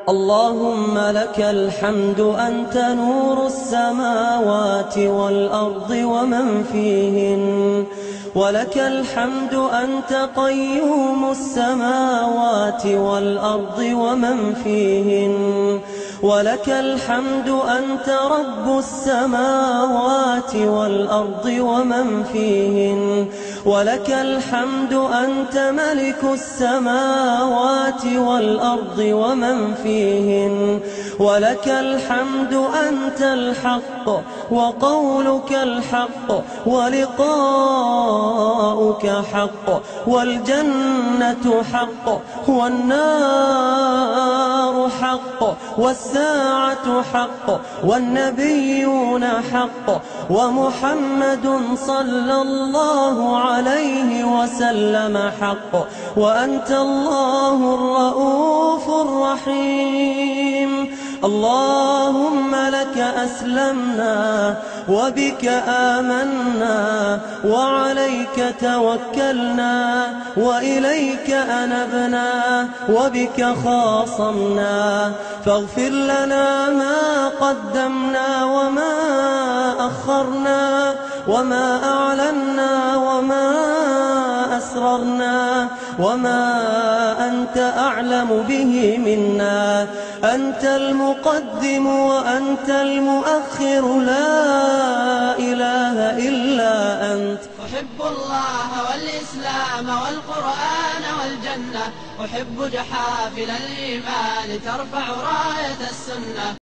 اللهم لك الحمد أنت نور السماوات والأرض ومن فيهن، ولك الحمد أنت قيوم السماوات والأرض ومن فيهن، ولك الحمد أنت رب السماوات والأرض ومن فيهن، ولك الحمد أنت ملك السماوات والأرض ومن فيهن، ولك الحمد أنت الحق وقولك الحق ولقاؤك حق، والجنة حق والنار حق والساعة حق والنبيون حق ومحمد صلى الله عليه وسلم حق، وأنت الله الرؤوف الرحيم. اللهم لك أسلمنا وبك آمنا وعليك توكلنا وإليك أنبنا وبك خاصمنا، فاغفر لنا ما قدمنا وما أخرنا وما أعلنا وما أسررنا وما أنت أعلم به منا، أنت المقدم وأنت المؤخر، لا إله إلا أنت. أحب الله والإسلام والقرآن والجنة، أحب جحافل الإيمان ترفع راية السنة.